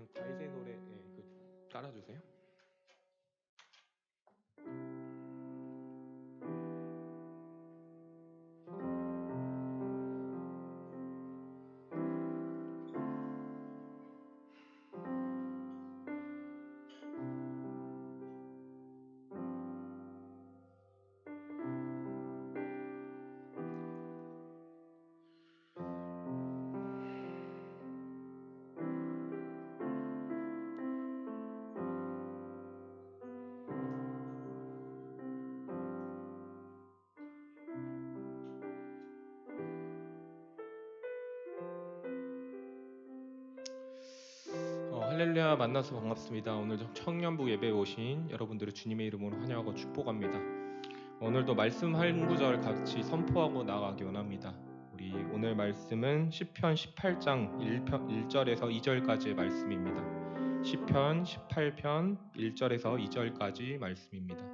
그냥 다윗의 노래 따라주세요. 할렐루야, 만나서 반갑습니다. 오늘 청년부 예배에 오신 여러분들을 주님의 이름으로 환영하고 축복합니다. 오늘도 말씀 한 구절 같이 선포하고 나가기 원합니다. 우리 오늘 말씀은 시편 18장 1절에서 2절까지의 말씀입니다. 시편 18편 1절에서 2절까지 말씀입니다.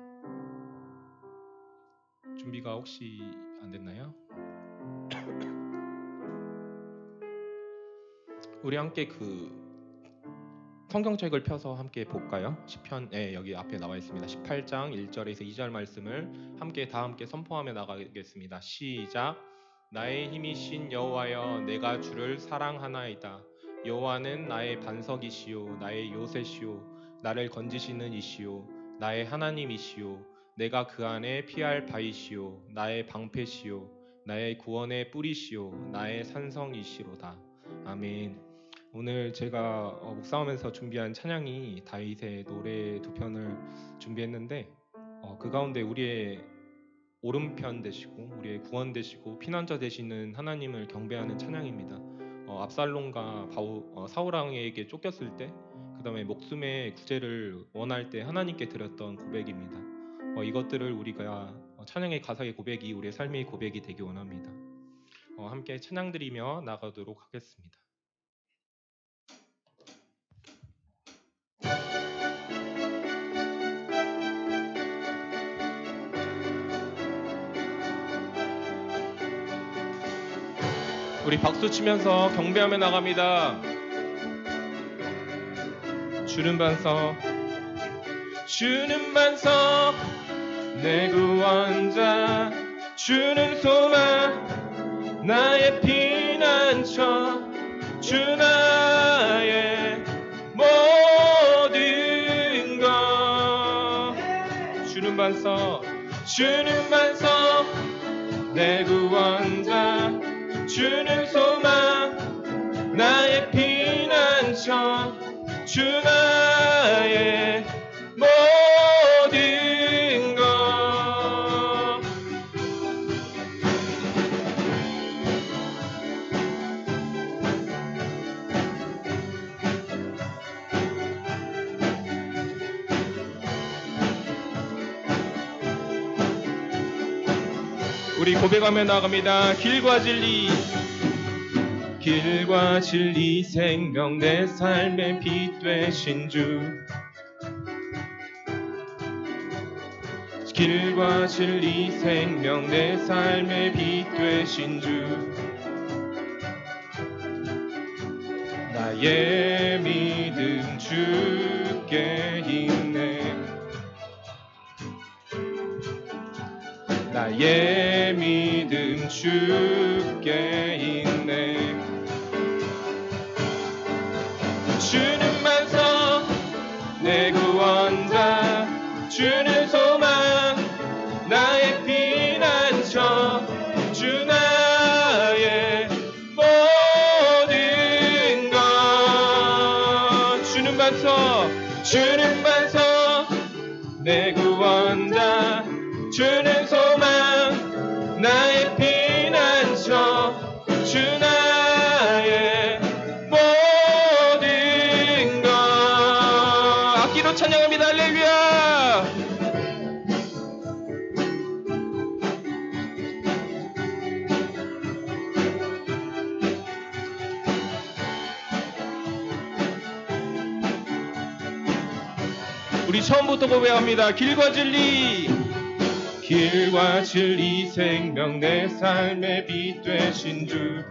준비가 혹시 안 됐나요? 우리 함께 성경책을 펴서 함께 볼까요? 시편 여기 앞에 나와 있습니다. 18장 1절에서 2절 말씀을 다 함께 선포하며 나가겠습니다. 시작. 나의 힘이신 여호와여, 내가 주를 사랑하나이다. 여호와는 나의 반석이시요 나의 요새시요 나를 건지시는 이시요 나의 하나님이시요 내가 그 안에 피할 바이시요 나의 방패시요 나의 구원의 뿌리시요 나의 산성이시로다. 아멘. 오늘 제가 묵상하면서 준비한 찬양이 다윗의 노래 2편을 준비했는데 그 가운데 우리의 오른편 되시고 우리의 구원 되시고 피난처 되시는 하나님을 경배하는 찬양입니다. 압살롬과 사울 왕에게 쫓겼을 때, 그 다음에 목숨의 구제를 원할 때 하나님께 드렸던 고백입니다. 이것들을 우리가 찬양의 가사의 고백이 우리의 삶의 고백이 되기 원합니다. 함께 찬양 드리며 나가도록 하겠습니다. 우리 박수 치면서 경배하며 나갑니다. 주는 반석, 주는 반석, 내 구원자, 주는 소망, 나의 피난처, 주 나의 모든 것. 주는 반석, 주는 반석, 내 구원자, 주는 소망, 나의 피난처, 주 나의 모든 것. 우리 고백하며 나갑니다. 길과 진리, 길과 진리 생명 내 삶의 빛 되신 주. 길과 진리 생명 내 삶의 빛 되신 주. 나의 믿음 주께 있네. 나의 믿음 주께 있네. 주는 반석, 내 구원자, 주는 소망, 나의 피난처, 주 나의 모든 것. 주는 반석, 주는 반석, 내 구원자, 주는 소망, 나의 피난처, 주 나의 모든 것. 악기로 찬양합니다. 할렐루야. 우리 처음부터 고백합니다. 길과 진리, 길과 진리 생명 내 삶의 빛 되신 주.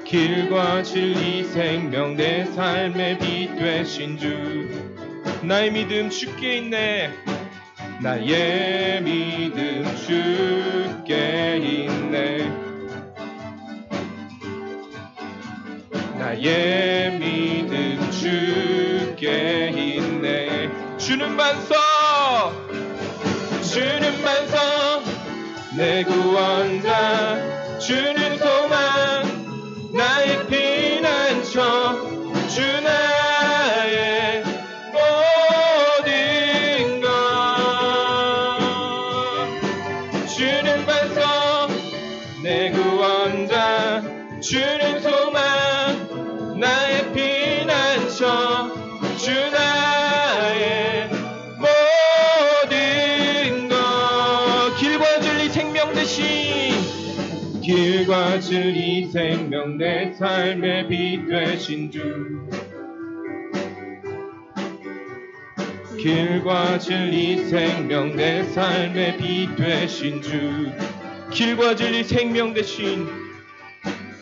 길과 진리 생명 내 삶의 빛 되신 주 나의 믿음 주께 있네 나의 믿음 주께 있네 나의 믿음 주께 있네 주는 반석 내 구원자 주는 소망 나의 피난처 주 나의 모든 것 주는 반석 내 구원자 주는 소망 나의 피난처 주 나의 모든 것 길과 진리 생명 대신 길과 진리 생명 내 삶의 빛 되신 주 길과 진리 생명 내 삶의 빛 되신 주 길과 진리 생명 대신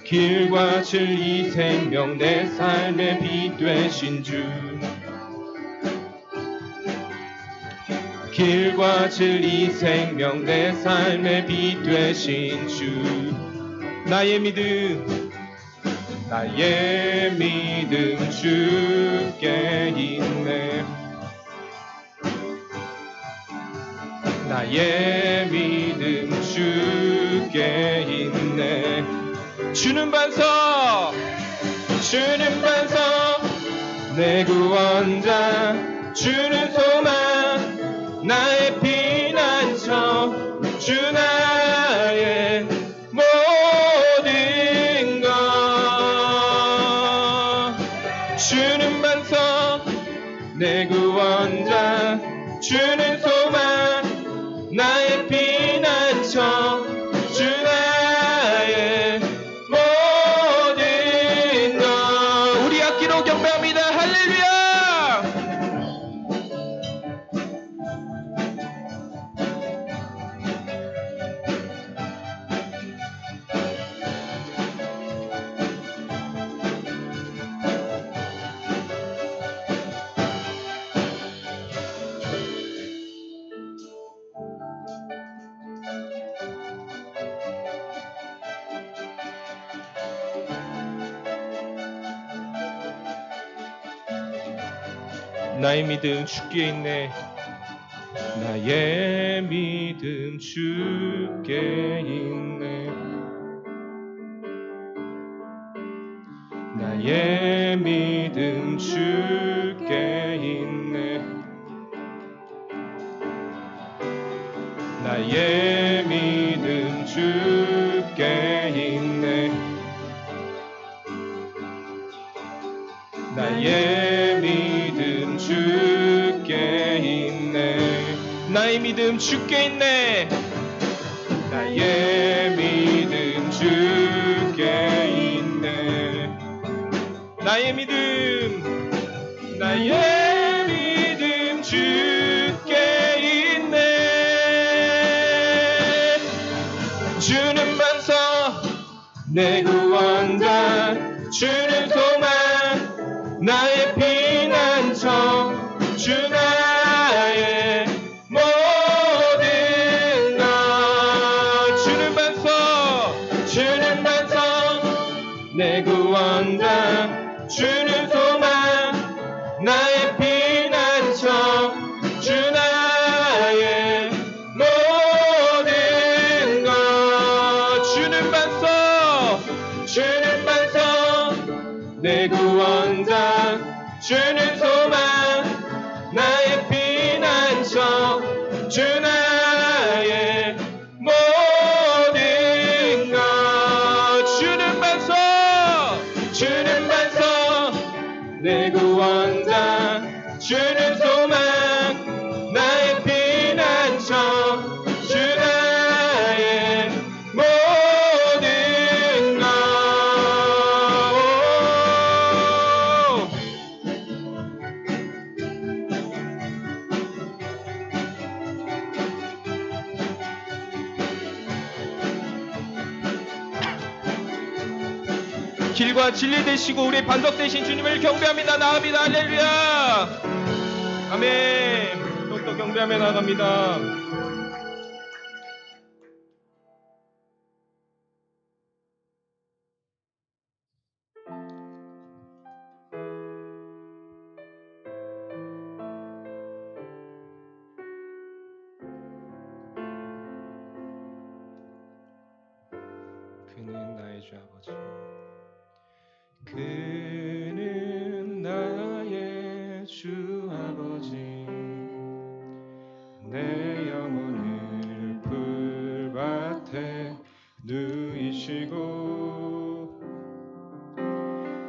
길과 진리 생명 내 삶의 빛 되신 주 길과 진리 생명 내 삶의 빛 되신 주 나의 믿음 주께 있네 나의 믿음 주께 있네 주는 반석 내 구원자 주는 소망 나의 피난처 주 나의 모든 것 주는 반석 내 구원자 주는 소망 나의 피난처 주 나의 모든 것 우리 악기로 경배합니다 할렐루야 나의 믿음 주께 있네 나의 믿음 주께 있네 나의 믿음 주께 있네 나의 믿음 주께 있네 나의 믿음 주께 있네 나의 믿음 주께 있네 나의 믿음 주께 있네 나의 믿음 주께 있네 주는 반석 내 구원자 주는 소망 나의 피난처 주 나의 모든 것 주는 반석 내 구원자 주는 소망 나의 피난처 주 나의 모든 것 주는 반석 내 구원자 주는 소망 나의 피난처 주 나의 모든 것 주는 반석 내 구원자 주는 소망 나의 피난처 주 나의 모든 것 길과 진리 되시고 우리의 반석 되신 주님을 경배합니다. 나아갑니다. 할렐루야. 아멘. 또 경배하며 나아갑니다. 그는 나의 주 아버지, 그는 나의 주 아버지, 내 영혼을 풀밭에 누이시고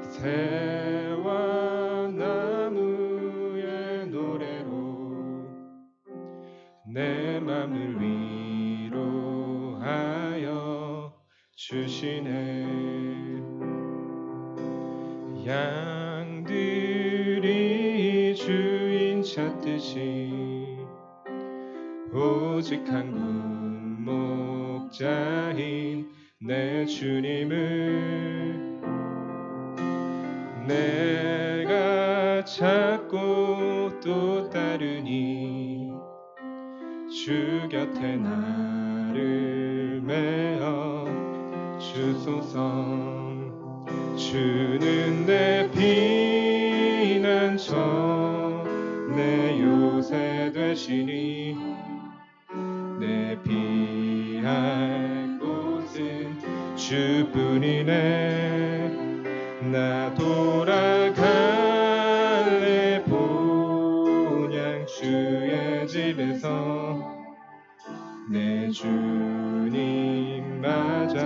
새와 나무의 노래로 내 맘을 위로하여 주시네. 양들이 주인 찾듯이 오직 한 분 목자인 내 주님을 내가 찾고 또 따르니 주 곁에 나를 메어 주소서. 주는 내 피난처 내 요새 되시니 내 피할 곳은 주뿐이네. 나 돌아갈래 본향 주의 집에서 내 주님 맞아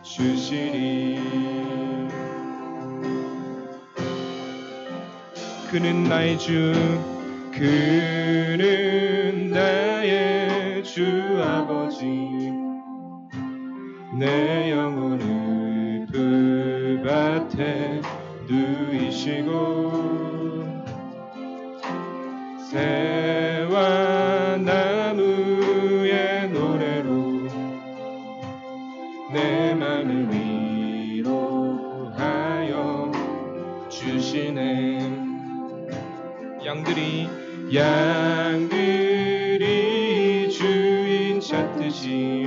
주시리. 그는 나의 주, 그는 나의 주 아버지, 내 영혼을 풀밭에 누이시고 새와 나무의 노래로 내 맘을 위로하여 주시네. 양들이 주인 찾듯이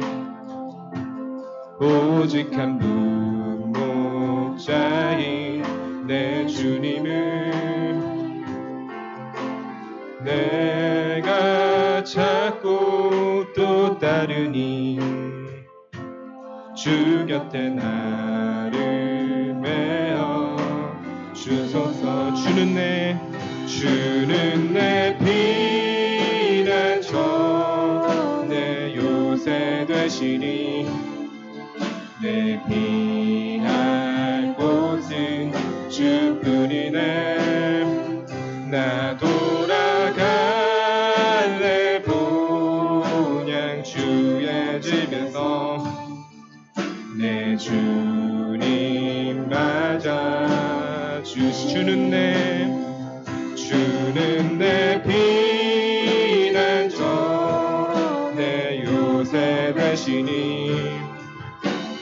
오직 한 분 목자인 내 주님을 내가 찾고 또 따르니 주 곁에 나를 메어 주소서. 주는 내 피난처 내 요새 되시니 내 피할 곳은 주뿐이네. 나 돌아갈래 본향 주의 집에서 내 주님 맞아 주는 내 피난처 내 요새 되시니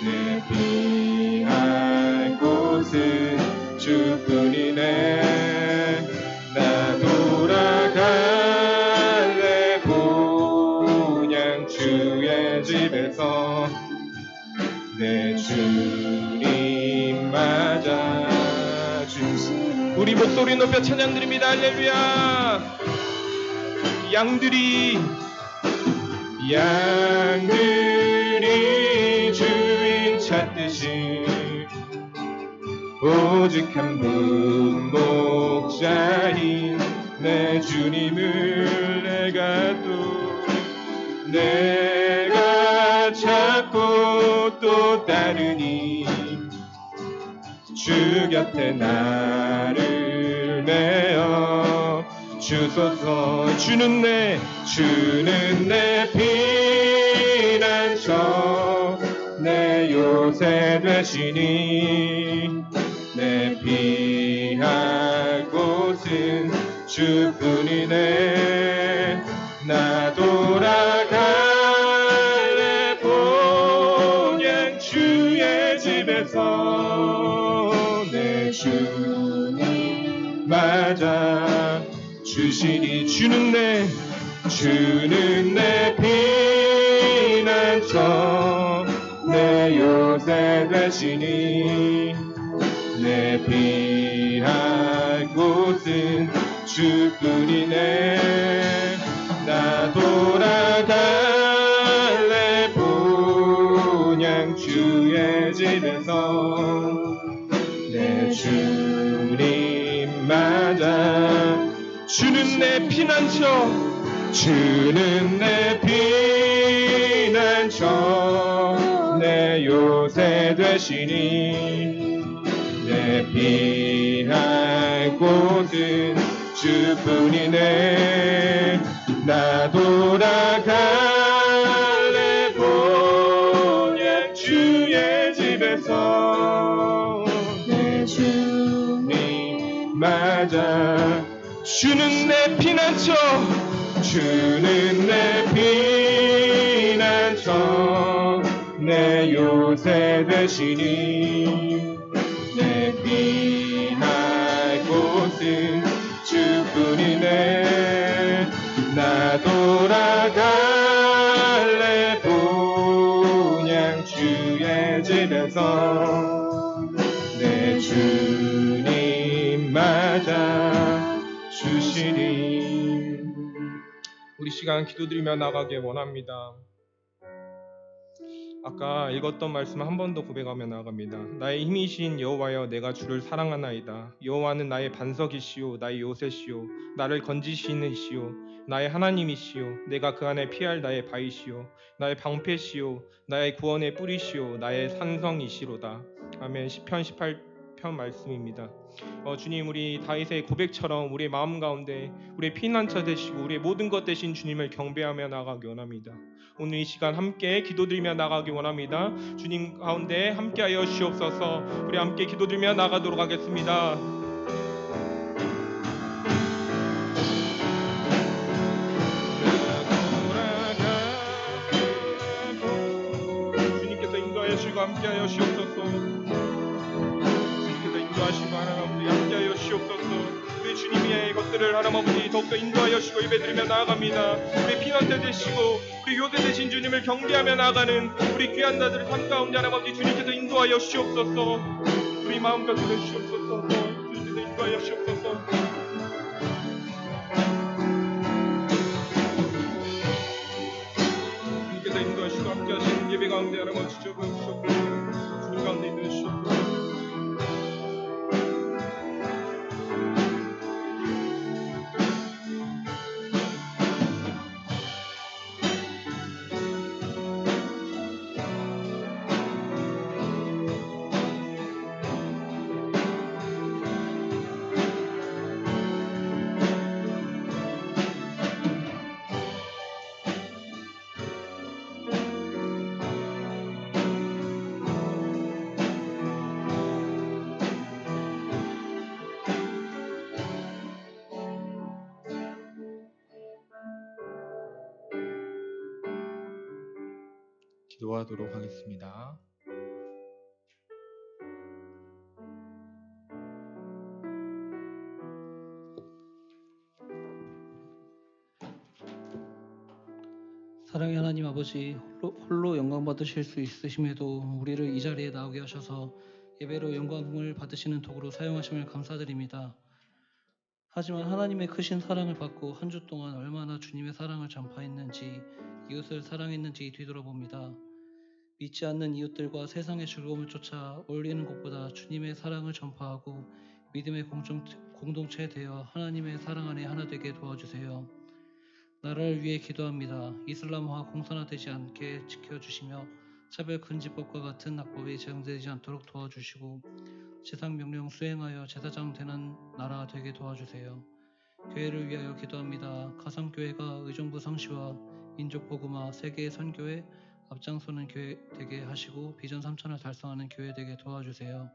내 피할 곳은 주뿐이네. 나 돌아갈래 본향 주의 집에서 내 주님 맞아 주시니. 우리 목소리 높여 찬양드립니다. 할렐루야. 양들이 주인 찾듯이 오직 한 분 목자인 내 주님을 내가 찾고 또 따르니 주 곁에 나를 메어 주소서. 주는 내 피난처 내 요새 되시니 내 피할 곳은 주뿐이네. 나 돌아갈래 본향 주의 집 집에서 내 주님 맞아 주시니 주는 내 피난처 내 요새 되시니 내 피할 곳은 주뿐이네 나 돌아갈래 본향 주의 집에서 내 주님 맞아 주는 내 피난처 주는 내 피난처 내 요새 되시니 내 피할 곳은 주뿐이네 나 돌아갈래 본향 주의 집에서 내 주님 맞아 주는 내 피난처 주는 내 피난처 내 요새 되시니 내 피할 곳은 주뿐이네 나 돌아갈래 본향 주의 집에서 내 주님 맞아 주시니 우리 시간 기도드리며 나가길 원합니다. 아까 읽었던 말씀 한 번 더 고백하며 나아갑니다. 나의 힘이신 여호와여 내가 주를 사랑하나이다. 여호와는 나의 반석이시오 나의 요새시오 나를 건지시는 이시오 나의 하나님이시오 내가 그 안에 피할 나의 바위시오 나의 방패시오 나의 구원의 뿌리시오 나의 산성이시로다. 아멘. 시편 18편 말씀입니다. 주님 우리 다윗의 고백처럼 우리의 마음 가운데 우리의 피난처 되시고 우리의 모든 것 되신 주님을 경배하며 나가기 원합니다. 오늘 이 시간 함께 기도드리며 나가기 원합니다. 주님 가운데 함께하여 주옵소서. 우리 함께 기도드리며 나가도록 하겠습니다. 주님께서 인도하여 주시고 함께하여 주옵소서. 주님께서 인도하시고 하나님 아버지 함께하여 주옵소서. 우리 주님의 것들을 하나님 아버지 더욱더 인도하여 주시고 예배드리며 나아갑니다. 우리 피난처 되시고 우리 요새 되신 주님을 경배하며 나아가는 우리 귀한 나들의 삶 가운데 하나님 아버지 주님께서 인도하여 주옵소서. 우리 마음과 들어 주옵소서. 주님께서 인도하여 주옵소서. 주님께서 인도하시고 함께하시는 예배 가운데 하나님 아버지 주옵소서. 주님 가운데 인도해 주옵소서. 기도하도록 하겠습니다. 사랑의 하나님 아버지, 홀로 영광 받으실 수 있으심에도 우리를 이 자리에 나오게 하셔서 예배로 영광을 받으시는 도구로 사용하심을 감사드립니다. 하지만 하나님의 크신 사랑을 받고 한 주 동안 얼마나 주님의 사랑을 전파했는지, 이웃을 사랑했는지 뒤돌아봅니다. 믿지 않는 이웃들과 세상의 즐거움을 쫓아 어울리는 것보다 주님의 사랑을 전파하고 믿음의 공동체 되어 하나님의 사랑 안에 하나 되게 도와주세요. 나라를 위해 기도합니다. 이슬람화 공산화되지 않게 지켜주시며 차별금지법과 같은 악법이 제정되지 않도록 도와주시고 제상명령 수행하여 제사장 되는 나라 되게 도와주세요. 교회를 위하여 기도합니다. 가상교회가 의정부 상시와 민족복음화 세계의 선교에 앞장서는 교회 되게 하시고 비전 3,000을 달성하는 교회 되게 도와주세요.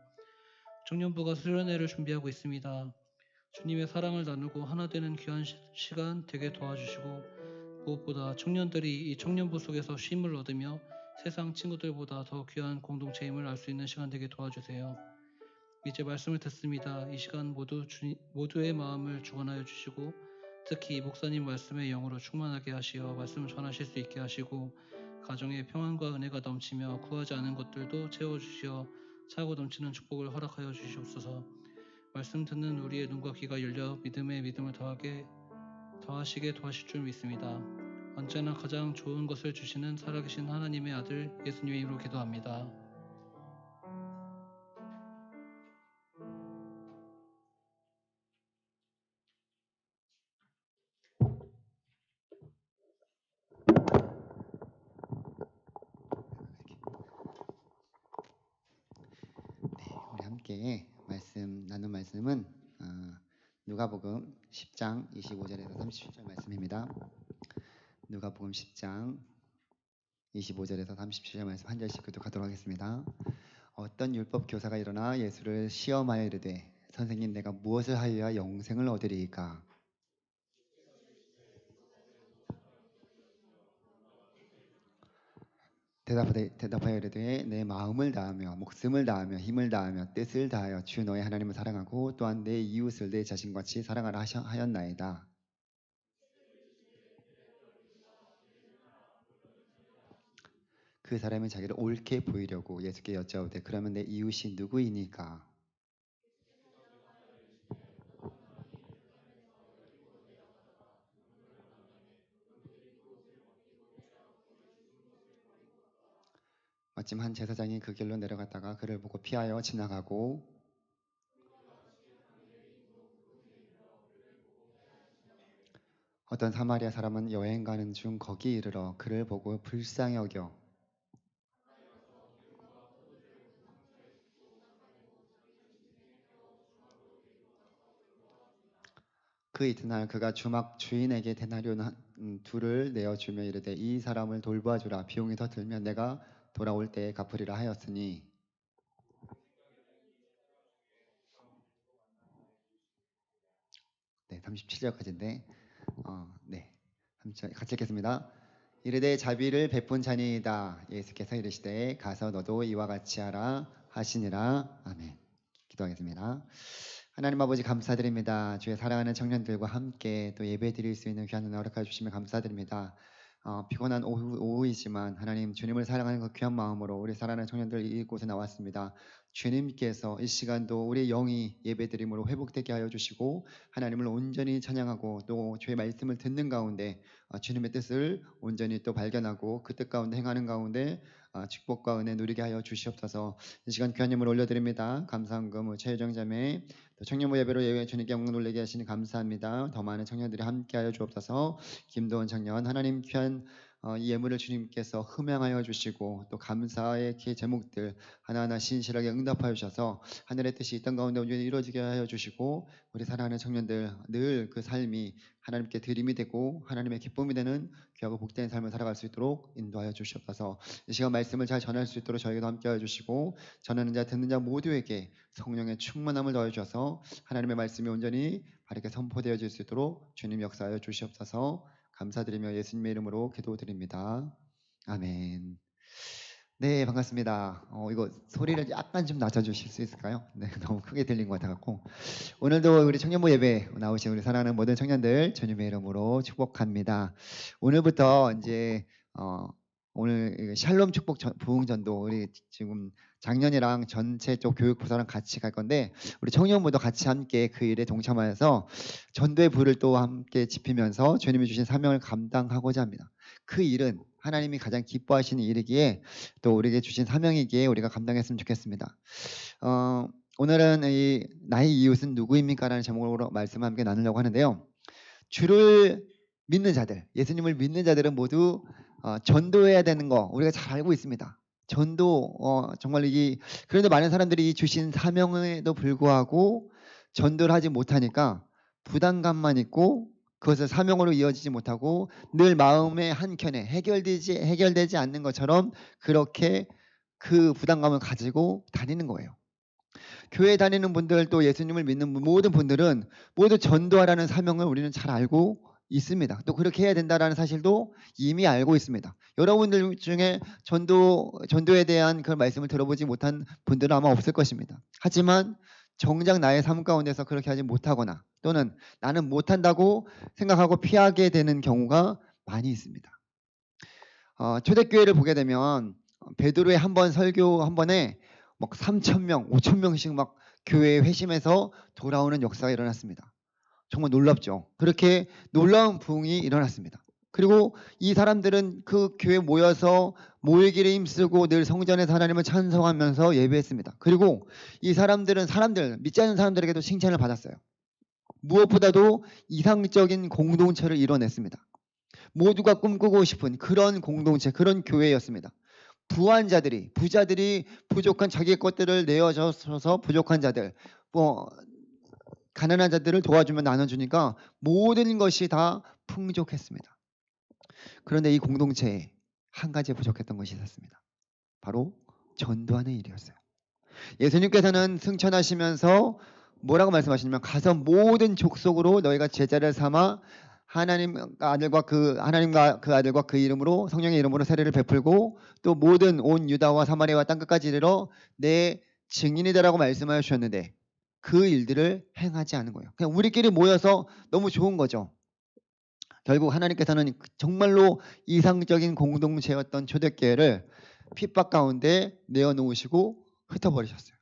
청년부가 수련회를 준비하고 있습니다. 주님의 사랑을 나누고 하나 되는 귀한 시간 되게 도와주시고 무엇보다 청년들이 이 청년부 속에서 쉼을 얻으며 세상 친구들보다 더 귀한 공동체임을 알 수 있는 시간 되게 도와주세요. 이제 말씀을 듣습니다. 이 시간 모두의 마음을 주관하여 주시고 특히 목사님 말씀의 영으로 충만하게 하시어 말씀을 전하실 수 있게 하시고 가정에 평안과 은혜가 넘치며 구하지 않은 것들도 채워주시어 차고 넘치는 축복을 허락하여 주시옵소서. 말씀 듣는 우리의 눈과 귀가 열려 믿음에 믿음을 더하시게 도와실 줄 믿습니다. 언제나 가장 좋은 것을 주시는 살아계신 하나님의 아들 예수님의 이름으로 기도합니다. 우리 함께 나눈 말씀은 누가복음 10장 25절에서 37절 말씀입니다. 누가복음 10장 25절에서 37절 말씀 한 절씩 교독하도록 하겠습니다. 어떤 율법 교사가 일어나 예수를 시험하여 이르되 선생님 내가 무엇을 하여야 영생을 얻으리이까? 대답하여 이르되 내 마음을 다하며 목숨을 다하며 힘을 다하며 뜻을 다하여 주 너의 하나님을 사랑하고 또한 내 이웃을 내 자신같이 사랑하라 하였나이다. 그 사람이 자기를 옳게 보이려고 예수께 여짜오되 그러면 내 이웃이 누구이니까? 마침 한 제사장이 그 길로 내려갔다가 그를 보고 피하여 지나가고 어떤 사마리아 사람은 여행 가는 중 거기 이르러 그를 보고 불쌍히 여겨 그 이튿날 그가 주인에게 데나리온 둘을 내어주며 이르되 이 사람을 돌보아주라 비용이 더 들면 내가 돌아올 때에 갚으리라 하였으니. 네, 37절까지인데 네, 같이 읽겠습니다. 이르되 자비를 베푼 자니이다. 예수께서 이르시되 가서 너도 이와 같이 하라 하시니라. 아멘. 기도하겠습니다. 하나님 아버지 감사드립니다. 주의 사랑하는 청년들과 함께 또 예배 드릴 수 있는 귀한 은혜 허락해 주시면 감사드립니다. 피곤한 오후이지만 하나님 주님을 사랑하는 그 귀한 마음으로 우리 사랑하는 청년들 이곳에 나왔습니다. 주님께서 이 시간도 우리 영이 예배드림으로 회복되게 하여 주시고 하나님을 온전히 찬양하고 또 주의 말씀을 듣는 가운데 주님의 뜻을 온전히 또 발견하고 그 뜻 가운데 행하는 가운데 축복과 은혜 누리게 하여 주시옵소서. 이 시간 귀한 예물 올려드립니다. 감사한금 최유정자매 또 청년부 예배로 예배 주님께 영광 돌리게 하시니 감사합니다. 더 많은 청년들이 함께하여 주옵소서. 김도원 청년 하나님 귀한 이 예물을 주님께서 흠양하여 주시고 또 감사의 그 제목들 하나하나 신실하게 응답하여 주셔서 하늘의 뜻이 이 땅 가운데 온전히 이루어지게 하여 주시고 우리 사랑하는 청년들 늘 그 삶이 하나님께 드림이 되고 하나님의 기쁨이 되는 귀하고 복된 삶을 살아갈 수 있도록 인도하여 주시옵소서. 이 시간 말씀을 잘 전할 수 있도록 저에게도 함께하여 주시고 전하는 자 듣는 자 모두에게 성령의 충만함을 더해 주셔서 하나님의 말씀이 온전히 바르게 선포되어질 수 있도록 주님 역사하여 주시옵소서. 감사드리며 예수님의 이름으로 기도드립니다. 아멘. 네, 반갑습니다. 이거 소리를 약간 좀 낮춰주실 수 있을까요? 네, 너무 크게 들린 것 같아갖고. 오늘도 우리 청년부 예배 나오신 우리 사랑하는 모든 청년들 주님의 이름으로 축복합니다. 오늘부터 이제 오늘 샬롬 축복 부흥전도 우리 지금 작년이랑 전체 쪽 교육부서랑 같이 갈 건데 우리 청년부도 같이 함께 그 일에 동참하여서 전도의 불을 또 함께 지피면서 주님이 주신 사명을 감당하고자 합니다. 그 일은 하나님이 가장 기뻐하시는 일이기에 또 우리에게 주신 사명이기에 우리가 감당했으면 좋겠습니다. 오늘은 나의 이웃은 누구입니까? 라는 제목으로 말씀을 함께 나누려고 하는데요. 주를 믿는 자들, 예수님을 믿는 자들은 모두 전도해야 되는 거 우리가 잘 알고 있습니다. 전도 정말 그런데 많은 사람들이 이 주신 사명에도 불구하고 전도를 하지 못하니까 부담감만 있고 그것을 사명으로 이어지지 못하고 늘 마음의 한켠에 해결되지 않는 것처럼 그렇게 그 부담감을 가지고 다니는 거예요. 교회 다니는 분들 또 예수님을 믿는 모든 분들은 모두 전도하라는 사명을 우리는 잘 알고 있습니다. 또 그렇게 해야 된다라는 사실도 이미 알고 있습니다. 여러분들 중에 전도에 대한 그런 말씀을 들어보지 못한 분들은 아마 없을 것입니다. 하지만 정작 나의 삶 가운데서 그렇게 하지 못하거나 또는 나는 못한다고 생각하고 피하게 되는 경우가 많이 있습니다. 초대교회를 보게 되면 베드로의 한 번 설교 한 번에 막 3,000명, 5,000명씩 막 교회에 회심해서 돌아오는 역사가 일어났습니다. 정말 놀랍죠. 그렇게 놀라운 부흥이 일어났습니다. 그리고 이 사람들은 그 교회에 모여서 모이기를 힘쓰고 늘 성전에서 하나님을 찬송하면서 예배했습니다. 그리고 이 사람들은 믿지 않는 사람들에게도 칭찬을 받았어요. 무엇보다도 이상적인 공동체를 이뤄냈습니다. 모두가 꿈꾸고 싶은 그런 공동체, 그런 교회였습니다. 부자들이 부족한 자기 것들을 내어줘서 부족한 자들, 가난한 자들을 도와주며 나눠주니까 모든 것이 다 풍족했습니다. 그런데 이 공동체에 한 가지 부족했던 것이 있었습니다. 바로 전도하는 일이었어요. 예수님께서는 승천하시면서 뭐라고 말씀하시냐면 가서 모든 족속으로 너희가 제자를 삼아 하나님과 그 아들과 그 이름으로 성령의 이름으로 세례를 베풀고 또 모든 온 유다와 사마리아와 땅끝까지 이르러 내 증인이 되라고 말씀하여 주셨는데 그 일들을 행하지 않은 거예요. 그냥 우리끼리 모여서 너무 좋은 거죠. 결국 하나님께서는 정말로 이상적인 공동체였던 초대교회를 핍박 가운데 내어놓으시고 흩어버리셨어요.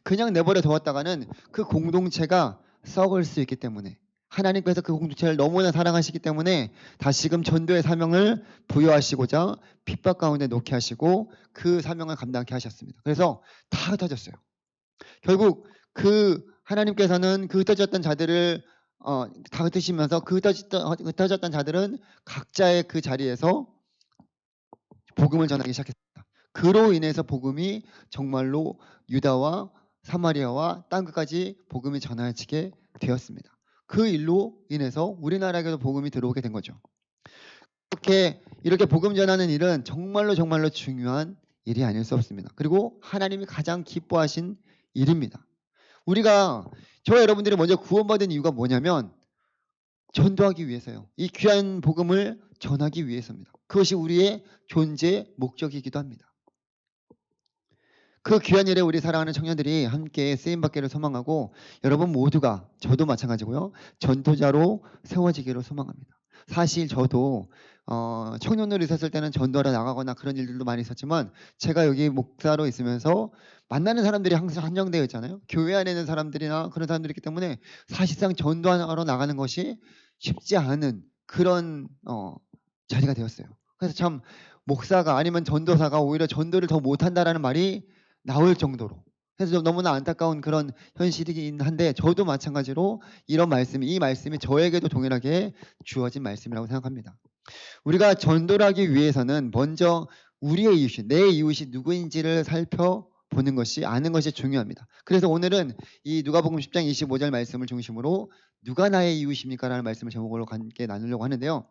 그냥 내버려 두었다가는 그 공동체가 썩을 수 있기 때문에 하나님께서 그 공동체를 너무나 사랑하시기 때문에 다시금 전도의 사명을 부여하시고자 핍박 가운데 놓게 하시고 그 사명을 감당케 하셨습니다. 그래서 다 흩어졌어요. 결국 그 하나님께서는 그 흩어졌던 자들을 다 흩으시면서 그 흩어졌던 자들은 각자의 그 자리에서 복음을 전하기 시작했습니다. 그로 인해서 복음이 정말로 유다와 사마리아와 땅끝까지 복음이 전해지게 되었습니다. 그 일로 인해서 우리나라에도 복음이 들어오게 된 거죠. 이렇게 복음 전하는 일은 정말로 중요한 일이 아닐 수 없습니다. 그리고 하나님이 가장 기뻐하신 일입니다. 저와 여러분들이 먼저 구원받은 이유가 뭐냐면 전도하기 위해서요. 이 귀한 복음을 전하기 위해서입니다. 그것이 우리의 존재 목적이기도 합니다. 그 귀한 일에 우리 사랑하는 청년들이 함께 쓰임받기를 소망하고 여러분 모두가 저도 마찬가지고요. 전도자로 세워지기를 소망합니다. 사실 저도 청년으로 있었을 때는 전도하러 나가거나 그런 일들도 많이 있었지만 제가 여기 목사로 있으면서 만나는 사람들이 항상 한정되어 있잖아요. 교회 안에 있는 사람들이나 그런 사람들이 있기 때문에 사실상 전도하러 나가는 것이 쉽지 않은 그런 자리가 되었어요. 그래서 참 목사가 아니면 전도사가 오히려 전도를 더 못한다라는 말이 나올 정도로 그래서 좀 너무나 안타까운 그런 현실이긴 한데 저도 마찬가지로 이 말씀이 저에게도 동일하게 주어진 말씀이라고 생각합니다. 우리가 전도를 하기 위해서는 먼저 우리의 이웃이 내 이웃이 누구인지를 살펴보는 것이 아는 것이 중요합니다. 그래서 오늘은 이 누가복음 10장 25절 말씀을 중심으로 누가 나의 이웃입니까? 라는 말씀을 제목으로 함께 나누려고 하는데요.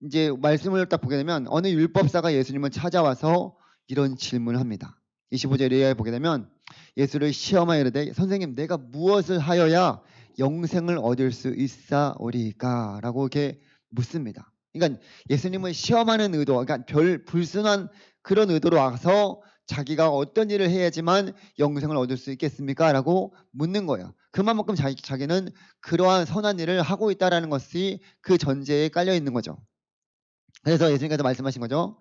이제 말씀을 딱 보게 되면 어느 율법사가 예수님을 찾아와서 이런 질문을 합니다. 25절 이하에 보게 되면 예수를 시험하여 이르되 선생님 내가 무엇을 하여야 영생을 얻을 수 있사오리까? 라고 이렇게 묻습니다. 그러니까 예수님을 시험하는 의도, 그러니까 불순한 그런 의도로 와서 자기가 어떤 일을 해야지만 영생을 얻을 수 있겠습니까? 라고 묻는 거예요. 그만큼 자기는 그러한 선한 일을 하고 있다는 것이 그 전제에 깔려 있는 거죠. 그래서 예수님께서 말씀하신 거죠.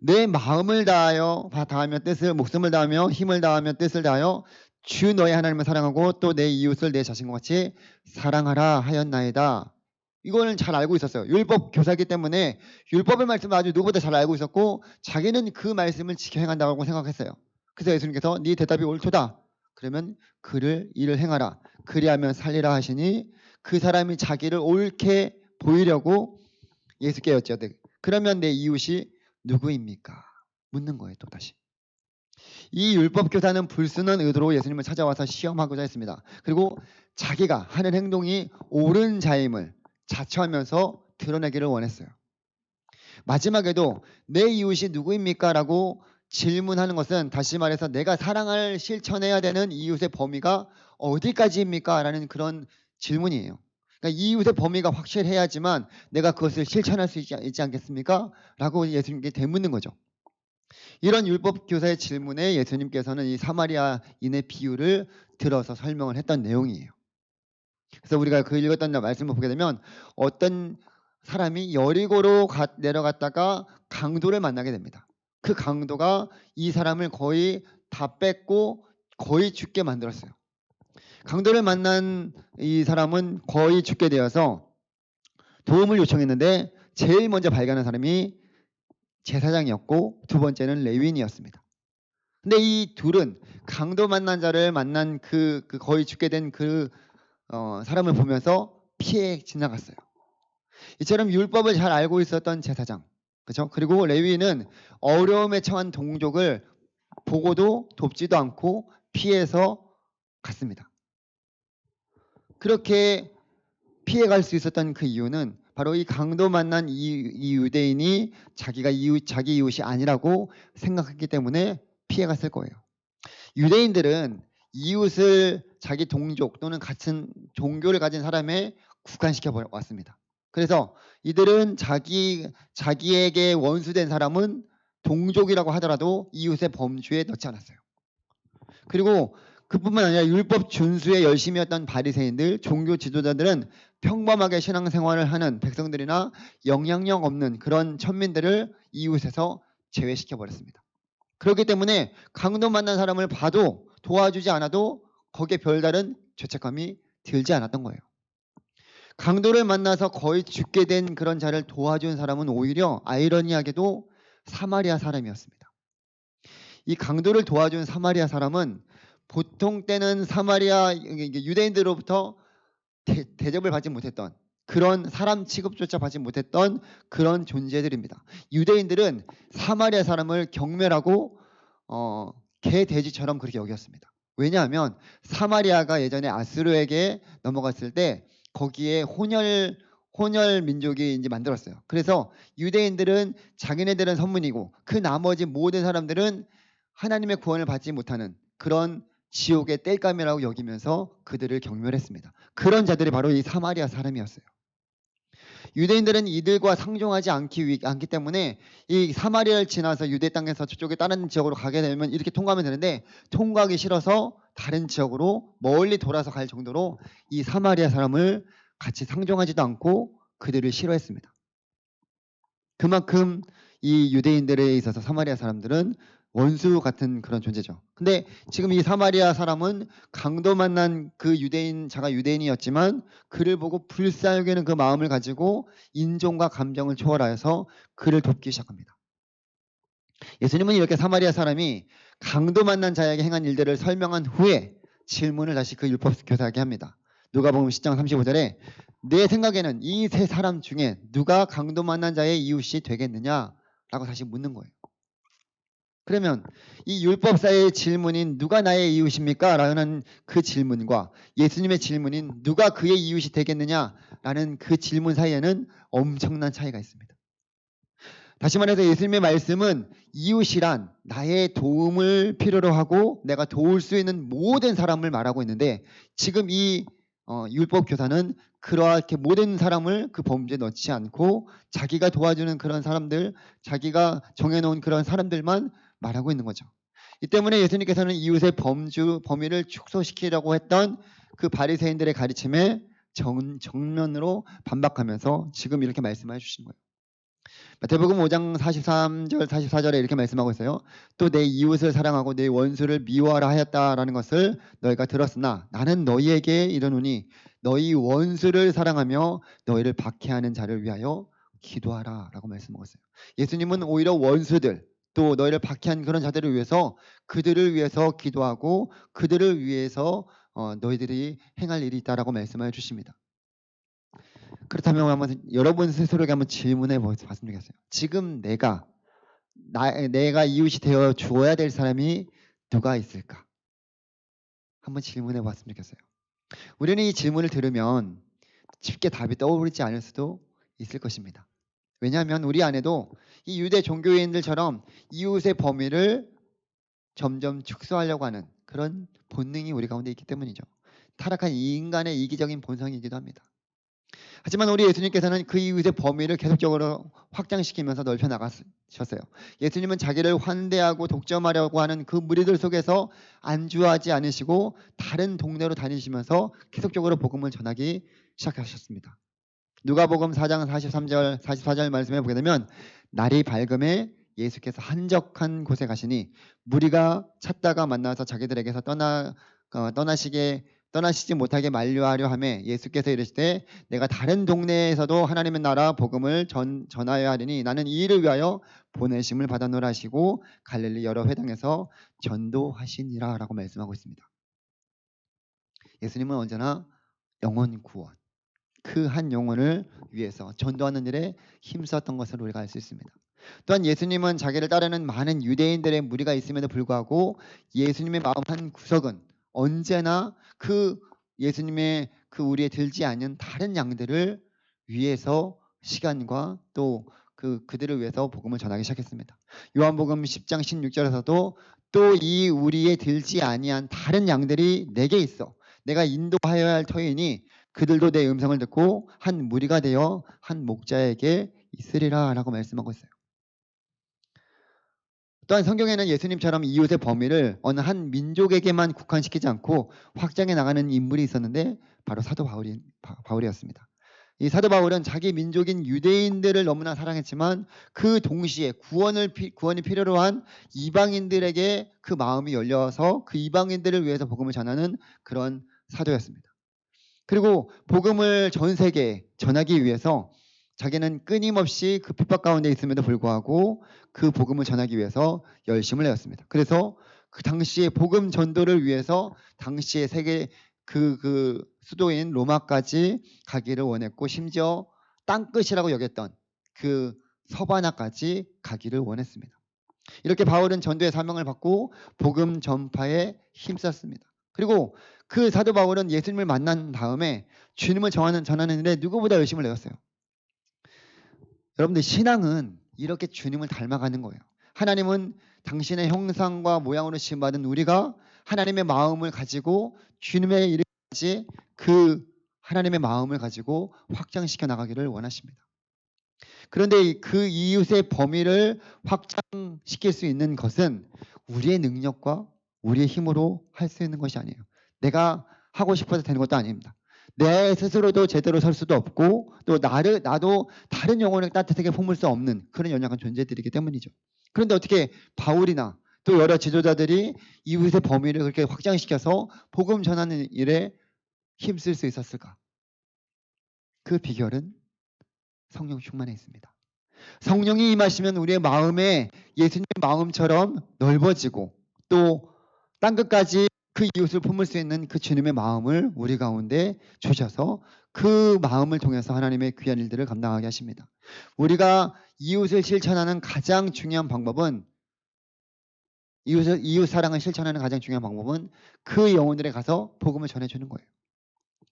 내 마음을 다하며 뜻을 목숨을 다하며 힘을 다하며 뜻을 다하여 주 너의 하나님을 사랑하고 또 내 이웃을 내 자신과 같이 사랑하라 하였나이다. 이거는 잘 알고 있었어요. 율법 교사이기 때문에 율법의 말씀을 아주 누구보다 잘 알고 있었고 자기는 그 말씀을 지켜 행한다고 생각했어요. 그래서 예수님께서 네 대답이 옳도다. 그러면 일을 행하라. 그리하면 살리라 하시니 그 사람이 자기를 옳게 보이려고 예수께 여쭤되 그러면 내 이웃이 누구입니까? 묻는 거예요. 또다시. 이 율법 교사는 불순한 의도로 예수님을 찾아와서 시험하고자 했습니다. 그리고 자기가 하는 행동이 옳은 자임을 자처하면서 드러내기를 원했어요. 마지막에도 내 이웃이 누구입니까? 라고 질문하는 것은 다시 말해서 내가 사랑을 실천해야 되는 이웃의 범위가 어디까지입니까? 라는 그런 질문이에요. 그러니까 이웃의 범위가 확실해야지만 내가 그것을 실천할 수 있지 않겠습니까? 라고 예수님께 되묻는 거죠. 이런 율법 교사의 질문에 예수님께서는 이 사마리아인의 비유를 들어서 설명을 했던 내용이에요. 그래서 우리가 그 읽었던 말씀을 보게 되면 어떤 사람이 여리고로 내려갔다가 강도를 만나게 됩니다. 그 강도가 이 사람을 거의 다 뺏고 거의 죽게 만들었어요. 강도를 만난 이 사람은 거의 죽게 되어서 도움을 요청했는데 제일 먼저 발견한 사람이 제사장이었고 두 번째는 레위인이었습니다. 근데 이 둘은 강도 만난 자를 만난 그 거의 죽게 된 사람을 보면서 피해 지나갔어요. 이처럼 율법을 잘 알고 있었던 제사장, 그렇죠? 그리고 레위인은 어려움에 처한 동족을 보고도 돕지도 않고 피해서 갔습니다. 그렇게 피해갈 수 있었던 그 이유는 바로 이 강도 만난 이 유대인이 자기 이웃이 아니라고 생각했기 때문에 피해갔을 거예요. 유대인들은 이웃을 자기 동족 또는 같은 종교를 가진 사람에 국한시켜 왔습니다. 그래서 이들은 자기에게 원수된 사람은 동족이라고 하더라도 이웃의 범주에 넣지 않았어요. 그리고 그뿐만 아니라 율법 준수에 열심히 했던 바리새인들, 종교 지도자들은 평범하게 신앙생활을 하는 백성들이나 영향력 없는 그런 천민들을 이웃에서 제외시켜 버렸습니다. 그렇기 때문에 강도 만난 사람을 봐도 도와주지 않아도 거기에 별다른 죄책감이 들지 않았던 거예요. 강도를 만나서 거의 죽게 된 그런 자를 도와준 사람은 오히려 아이러니하게도 사마리아 사람이었습니다. 이 강도를 도와준 사마리아 사람은 보통 때는 사마리아 유대인들로부터 대접을 받지 못했던 그런 사람 취급조차 받지 못했던 그런 존재들입니다. 유대인들은 사마리아 사람을 경멸하고 개 돼지처럼 그렇게 여겼습니다. 왜냐하면 사마리아가 예전에 아수르에게 넘어갔을 때 거기에 혼혈 민족이 이제 만들었어요. 그래서 유대인들은 자기네들은 선민이고 그 나머지 모든 사람들은 하나님의 구원을 받지 못하는 그런 지옥의 땔감이라고 여기면서 그들을 경멸했습니다. 그런 자들이 바로 이 사마리아 사람이었어요. 유대인들은 이들과 상종하지 않기 때문에 이 사마리아를 지나서 유대 땅에서 저쪽에 다른 지역으로 가게 되면 이렇게 통과하면 되는데 통과하기 싫어서 다른 지역으로 멀리 돌아서 갈 정도로 이 사마리아 사람을 같이 상종하지도 않고 그들을 싫어했습니다. 그만큼 이 유대인들에 있어서 사마리아 사람들은 원수 같은 그런 존재죠. 근데 지금 이 사마리아 사람은 강도 만난 그 자가 유대인이었지만 그를 보고 불쌍히 여기는 그 마음을 가지고 인종과 감정을 초월하여서 그를 돕기 시작합니다. 예수님은 이렇게 사마리아 사람이 강도 만난 자에게 행한 일들을 설명한 후에 질문을 다시 그 율법 교사에게 합니다. 누가복음 10장 35절에 내 생각에는 이 세 사람 중에 누가 강도 만난 자의 이웃이 되겠느냐라고 다시 묻는 거예요. 그러면 이 율법사의 질문인 누가 나의 이웃입니까? 라는 그 질문과 예수님의 질문인 누가 그의 이웃이 되겠느냐라는 그 질문 사이에는 엄청난 차이가 있습니다. 다시 말해서 예수님의 말씀은 이웃이란 나의 도움을 필요로 하고 내가 도울 수 있는 모든 사람을 말하고 있는데 지금 이 율법 교사는 그렇게 모든 사람을 그 범죄에 넣지 않고 자기가 도와주는 그런 사람들, 자기가 정해놓은 그런 사람들만 말하고 있는 거죠. 이 때문에 예수님께서는 이웃의 범위를 축소시키려고 했던 그 바리새인들의 가르침에 정면으로 반박하면서 지금 이렇게 말씀해 주신 거예요. 마태복음 5장 43절 44절에 이렇게 말씀하고 있어요. 또 내 이웃을 사랑하고 내 원수를 미워하라 하였다라는 것을 너희가 들었으나 나는 너희에게 이르노니 너희 원수를 사랑하며 너희를 박해하는 자를 위하여 기도하라 라고 말씀하고 있어요. 예수님은 오히려 원수들 또 너희를 박해한 그런 자들을 위해서 그들을 위해서 기도하고 그들을 위해서 너희들이 행할 일이 있다라고 말씀해 주십니다. 그렇다면 한번 여러분 스스로에게 한번 질문해 봤으면 좋겠어요. 지금 내가 이웃이 되어 주어야 될 사람이 누가 있을까? 한번 질문해 봤으면 좋겠어요. 우리는 이 질문을 들으면 쉽게 답이 떠오르지 않을 수도 있을 것입니다. 왜냐하면 우리 안에도 이 유대 종교인들처럼 이웃의 범위를 점점 축소하려고 하는 그런 본능이 우리 가운데 있기 때문이죠. 타락한 이 인간의 이기적인 본성이기도 합니다. 하지만 우리 예수님께서는 그 이웃의 범위를 계속적으로 확장시키면서 넓혀 나가셨어요. 예수님은 자기를 환대하고 독점하려고 하는 그 무리들 속에서 안주하지 않으시고 다른 동네로 다니시면서 계속적으로 복음을 전하기 시작하셨습니다. 누가복음 4장 43절 44절 말씀에 보게 되면 날이 밝음에 예수께서 한적한 곳에 가시니 무리가 찾다가 만나서 자기들에게서 떠나시지 못하게 만류하려 하매 예수께서 이르시되 내가 다른 동네에서도 하나님의 나라 복음을 전하여야 하리니 나는 이 일을 위하여 보내심을 받아노라 하시고 갈릴리 여러 회당에서 전도하시니라 라고 말씀하고 있습니다. 예수님은 언제나 영혼 구원 그 한 영혼을 위해서 전도하는 일에 힘썼던 것을 우리가 알 수 있습니다. 또한 예수님은 자기를 따르는 많은 유대인들의 무리가 있음에도 불구하고 예수님의 마음 한 구석은 언제나 그 예수님의 그 우리에 들지 않은 다른 양들을 위해서 시간과 또 그들을 위해서 복음을 전하기 시작했습니다. 요한복음 10장 16절에서도 또 이 우리에 들지 아니한 다른 양들이 내게 있어 내가 인도하여야 할 터이니 그들도 내 음성을 듣고 한 무리가 되어 한 목자에게 있으리라 라고 말씀하고 있어요. 또한 성경에는 예수님처럼 이웃의 범위를 어느 한 민족에게만 국한시키지 않고 확장해 나가는 인물이 있었는데 바로 사도 바울이었습니다. 이 사도 바울은 자기 민족인 유대인들을 너무나 사랑했지만 그 동시에 구원이 필요로 한 이방인들에게 그 마음이 열려서 그 이방인들을 위해서 복음을 전하는 그런 사도였습니다. 그리고 복음을 전 세계에 전하기 위해서 자기는 끊임없이 그 핍박 가운데 있음에도 불구하고 그 복음을 전하기 위해서 열심을 내었습니다. 그래서 그 당시에 복음 전도를 위해서 당시에 세계 그 수도인 로마까지 가기를 원했고 심지어 땅끝이라고 여겼던 그 서바나까지 가기를 원했습니다. 이렇게 바울은 전도의 사명을 받고 복음 전파에 힘썼습니다. 그리고 그 사도 바울은 예수님을 만난 다음에 주님을 전하는 일에 누구보다 열심을 내었어요. 여러분들 신앙은 이렇게 주님을 닮아가는 거예요. 하나님은 당신의 형상과 모양으로 지음받은 우리가 하나님의 마음을 가지고 주님의 이름까지 그 하나님의 마음을 가지고 확장시켜 나가기를 원하십니다. 그런데 그 이웃의 범위를 확장시킬 수 있는 것은 우리의 능력과 우리의 힘으로 할 수 있는 것이 아니에요. 내가 하고 싶어서 되는 것도 아닙니다. 내 스스로도 제대로 설 수도 없고 또 나도 다른 영혼을 따뜻하게 품을 수 없는 그런 연약한 존재들이기 때문이죠. 그런데 어떻게 바울이나 또 여러 지도자들이 이웃의 범위를 그렇게 확장시켜서 복음 전하는 일에 힘쓸 수 있었을까? 그 비결은 성령 충만에 있습니다. 성령이 임하시면 우리의 마음에 예수님의 마음처럼 넓어지고 또 땅끝까지 그 이웃을 품을 수 있는 그 주님의 마음을 우리 가운데 주셔서 그 마음을 통해서 하나님의 귀한 일들을 감당하게 하십니다. 우리가 이웃을 실천하는 가장 중요한 방법은 이웃 사랑을 실천하는 가장 중요한 방법은 그 영혼들에 가서 복음을 전해주는 거예요.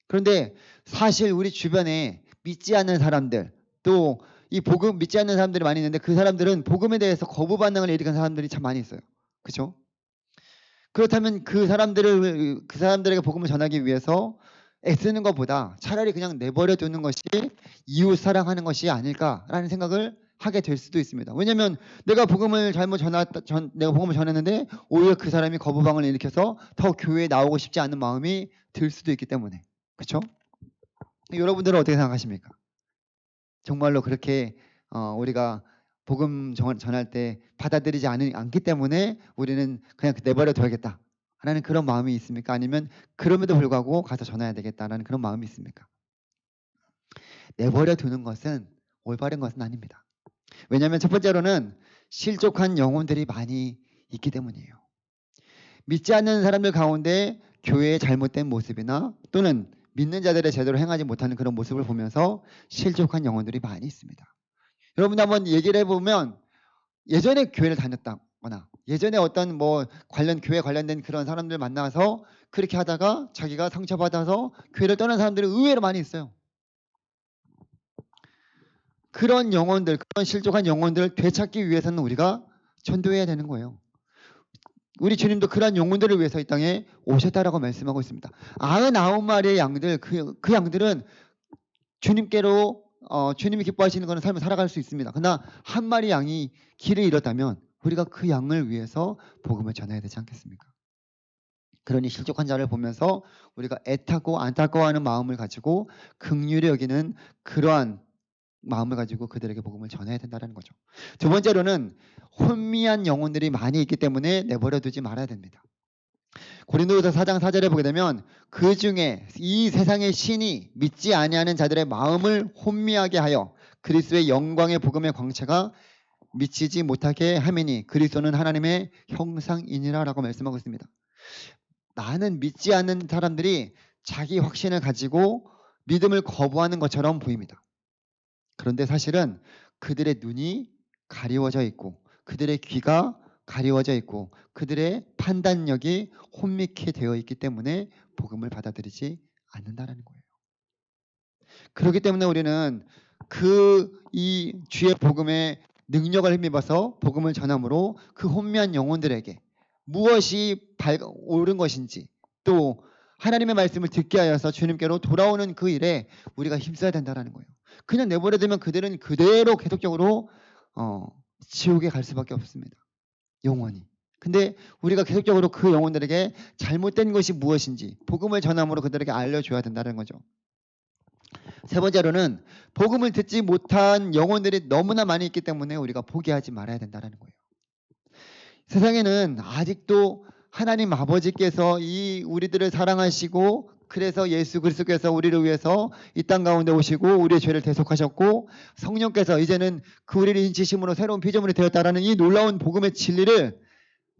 그런데 사실 우리 주변에 믿지 않는 사람들 또 이 복음 믿지 않는 사람들이 많이 있는데 그 사람들은 복음에 대해서 거부 반응을 일으킨 사람들이 참 많이 있어요. 그렇죠? 그렇다면 그 사람들에게 복음을 전하기 위해서 애쓰는 것보다 차라리 그냥 내버려 두는 것이 이웃 사랑하는 것이 아닐까라는 생각을 하게 될 수도 있습니다. 왜냐하면 내가 복음을 내가 복음을 전했는데 오히려 그 사람이 거부방을 일으켜서 더 교회에 나오고 싶지 않은 마음이 들 수도 있기 때문에 그렇죠? 여러분들은 어떻게 생각하십니까? 정말로 그렇게 우리가 복음 전할 때 받아들이지 않기 때문에 우리는 그냥 내버려 둬야겠다 하는 그런 마음이 있습니까? 아니면 그럼에도 불구하고 가서 전해야 되겠다라는 그런 마음이 있습니까? 내버려 두는 것은 올바른 것은 아닙니다. 왜냐하면 첫 번째로는 실족한 영혼들이 많이 있기 때문이에요. 믿지 않는 사람들 가운데 교회의 잘못된 모습이나 또는 믿는 자들의 제대로 행하지 못하는 그런 모습을 보면서 실족한 영혼들이 많이 있습니다. 여러분 한번 얘기를 해보면 예전에 교회를 다녔다거나 예전에 어떤 교회 관련된 그런 사람들 만나서 그렇게 하다가 자기가 상처받아서 교회를 떠난 사람들이 의외로 많이 있어요. 그런 영혼들, 그런 실족한 영혼들을 되찾기 위해서는 우리가 전도해야 되는 거예요. 우리 주님도 그런 영혼들을 위해서 이 땅에 오셨다라고 말씀하고 있습니다. 99마리의 양들, 그 양들은 주님께로 주님이 기뻐하시는 그런 삶을 살아갈 수 있습니다. 그러나 한 마리 양이 길을 잃었다면 우리가 그 양을 위해서 복음을 전해야 되지 않겠습니까? 그러니 실족한 자를 보면서 우리가 애타고 안타까워하는 마음을 가지고 긍휼히 여기는 그러한 마음을 가지고 그들에게 복음을 전해야 된다는 거죠. 두 번째로는 혼미한 영혼들이 많이 있기 때문에 내버려 두지 말아야 됩니다. 고린도후서 4장 4절에 보게 되면 그 중에 이 세상의 신이 믿지 아니하는 자들의 마음을 혼미하게 하여 그리스도의 영광의 복음의 광채가 미치지 못하게 함이니 그리스도는 하나님의 형상이니라라고 말씀하고 있습니다. 나는 믿지 않는 사람들이 자기 확신을 가지고 믿음을 거부하는 것처럼 보입니다. 그런데 사실은 그들의 눈이 가리워져 있고 그들의 귀가 가리워져 있고 그들의 판단력이 혼미케 되어 있기 때문에 복음을 받아들이지 않는다는 거예요. 그렇기 때문에 우리는 이 주의 복음의 능력을 힘입어서 복음을 전함으로 그 혼미한 영혼들에게 무엇이 옳은 것인지 또 하나님의 말씀을 듣게 하여서 주님께로 돌아오는 그 일에 우리가 힘써야 된다는 거예요. 그냥 내버려두면 그들은 그대로 계속적으로 지옥에 갈 수밖에 없습니다. 영원히. 근데 우리가 계속적으로 그 영혼들에게 잘못된 것이 무엇인지 복음을 전함으로 그들에게 알려줘야 된다는 거죠. 세 번째로는 복음을 듣지 못한 영혼들이 너무나 많이 있기 때문에 우리가 포기하지 말아야 된다는 거예요. 세상에는 아직도 하나님 아버지께서 이 우리들을 사랑하시고 그래서 예수 그리스도께서 우리를 위해서 이 땅 가운데 오시고 우리의 죄를 대속하셨고 성령께서 이제는 그 우리를 인치심으로 새로운 피조물이 되었다라는 이 놀라운 복음의 진리를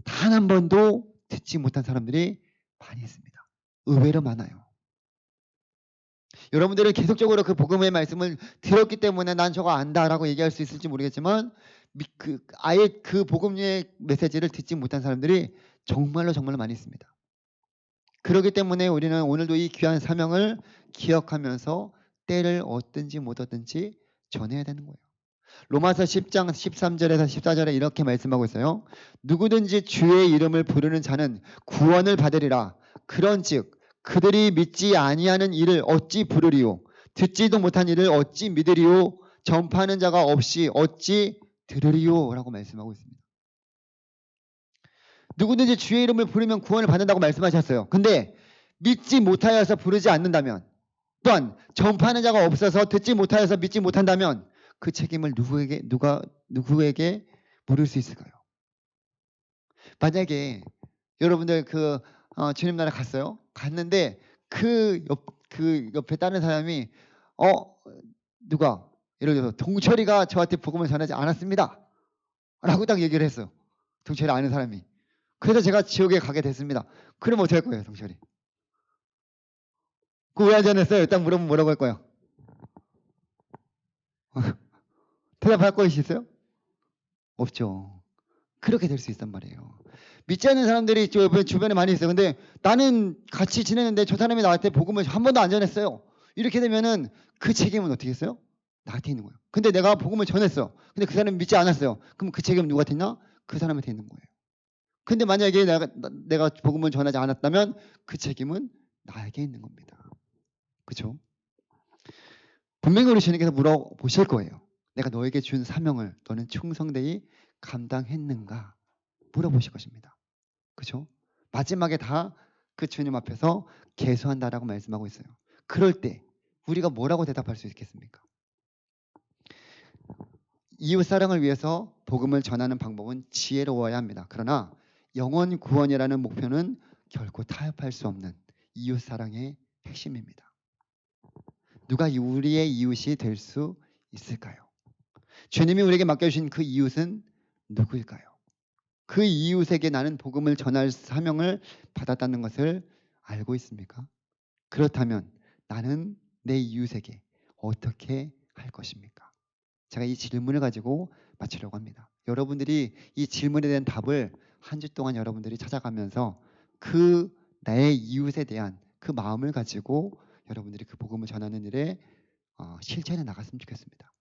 단 한 번도 듣지 못한 사람들이 많이 있습니다. 의외로 많아요. 여러분들은 계속적으로 그 복음의 말씀을 들었기 때문에 난 저거 안다라고 얘기할 수 있을지 모르겠지만 아예 그 복음의 메시지를 듣지 못한 사람들이 정말로 많이 있습니다. 그렇기 때문에 우리는 오늘도 이 귀한 사명을 기억하면서 때를 얻든지 못 얻든지 전해야 되는 거예요. 로마서 10장 13절에서 14절에 이렇게 말씀하고 있어요. 누구든지 주의 이름을 부르는 자는 구원을 받으리라. 그런즉 그들이 믿지 아니하는 일을 어찌 부르리요? 듣지도 못한 일을 어찌 믿으리요? 전파하는 자가 없이 어찌 들으리요? 라고 말씀하고 있습니다. 누구든지 주의 이름을 부르면 구원을 받는다고 말씀하셨어요. 근데 믿지 못하여서 부르지 않는다면 또한 전파하는 자가 없어서 듣지 못하여서 믿지 못한다면 그 책임을 누구에게 물을 수 있을까요? 만약에 여러분들 주님 나라 갔어요. 갔는데 그 옆에 다른 사람이 누가 예를 들어서 동철이가 저한테 복음을 전하지 않았습니다. 라고 딱 얘기를 했어요. 동철이 아는 사람이. 그래서 제가 지옥에 가게 됐습니다. 그럼 어떻게 할 거예요, 동철이? 왜 하지 않았어요? 딱 물어보면 뭐라고 할 거예요? 대답할 것이 있어요? 없죠. 그렇게 될 수 있단 말이에요. 믿지 않는 사람들이 주변에 많이 있어요. 근데 나는 같이 지내는데 저 사람이 나한테 복음을 한 번도 안 전했어요. 이렇게 되면은 그 책임은 어떻게 했어요? 나한테 있는 거예요. 근데 내가 복음을 전했어. 근데 그 사람이 믿지 않았어요. 그럼 그 책임은 누구한테 있나? 그 사람한테 있는 거예요. 근데 만약에 내가 복음을 전하지 않았다면 그 책임은 나에게 있는 겁니다. 그렇죠? 분명히 우리 주님께서 물어보실 거예요. 내가 너에게 준 사명을 너는 충성되이 감당했는가? 물어보실 것입니다. 그렇죠? 마지막에 다 그 주님 앞에서 계수한다라고 말씀하고 있어요. 그럴 때 우리가 뭐라고 대답할 수 있겠습니까? 이웃 사랑을 위해서 복음을 전하는 방법은 지혜로워야 합니다. 그러나 영원 구원이라는 목표는 결코 타협할 수 없는 이웃 사랑의 핵심입니다. 누가 우리의 이웃이 될 수 있을까요? 주님이 우리에게 맡겨주신 그 이웃은 누구일까요? 그 이웃에게 나는 복음을 전할 사명을 받았다는 것을 알고 있습니까? 그렇다면 나는 내 이웃에게 어떻게 할 것입니까? 제가 이 질문을 가지고 마치려고 합니다. 여러분들이 이 질문에 대한 답을 한 주 동안 여러분들이 찾아가면서 그 나의 이웃에 대한 그 마음을 가지고 여러분들이 그 복음을 전하는 일에 실천해 나갔으면 좋겠습니다.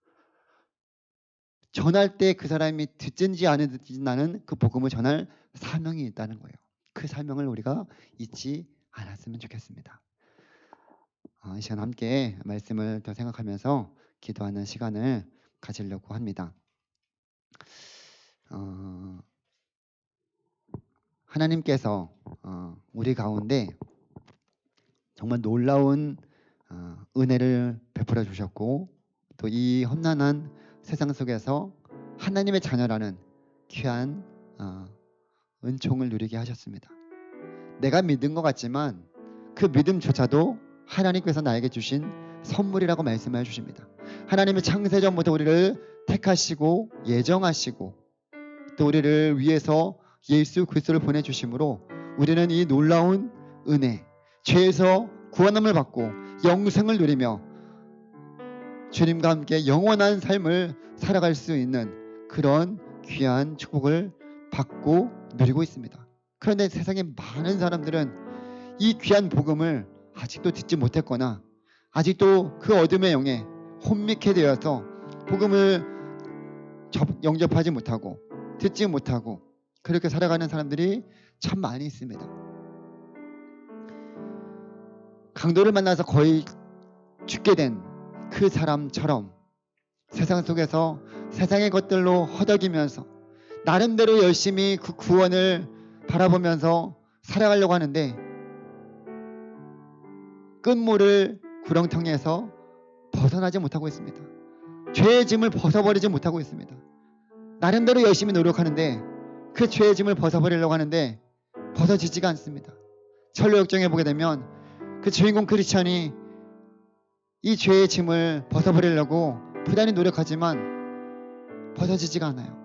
전할 때 그 사람이 듣든지 안 듣든지 나는 그 복음을 전할 사명이 있다는 거예요. 그 사명을 우리가 잊지 않았으면 좋겠습니다. 이 시간 함께 말씀을 더 생각하면서 기도하는 시간을 가지려고 합니다. 하나님께서 우리 가운데 정말 놀라운 은혜를 베풀어 주셨고 또 이 험난한 세상 속에서 하나님의 자녀라는 귀한 은총을 누리게 하셨습니다. 내가 믿은 것 같지만 그 믿음조차도 하나님께서 나에게 주신 선물이라고 말씀해 주십니다. 하나님의 창세 전부터 우리를 택하시고 예정하시고 또 우리를 위해서 예수 그리스도를 보내주심으로 우리는 이 놀라운 은혜, 죄에서 구원함을 받고 영생을 누리며 주님과 함께 영원한 삶을 살아갈 수 있는 그런 귀한 축복을 받고 누리고 있습니다. 그런데 세상에 많은 사람들은 이 귀한 복음을 아직도 듣지 못했거나 아직도 그 어둠의 영에 혼미케 되어서 복음을 영접하지 못하고 듣지 못하고 그렇게 살아가는 사람들이 참 많이 있습니다. 강도를 만나서 거의 죽게 된 그 사람처럼 세상 속에서 세상의 것들로 허덕이면서 나름대로 열심히 그 구원을 바라보면서 살아가려고 하는데 끝모를 구렁텅이에서 벗어나지 못하고 있습니다. 죄의 짐을 벗어버리지 못하고 있습니다. 나름대로 열심히 노력하는데 그 죄의 짐을 벗어버리려고 하는데 벗어지지가 않습니다. 철로역정에 보게 되면 그 주인공 크리스찬이 이 죄의 짐을 벗어버리려고 부단히 노력하지만 벗어지지가 않아요.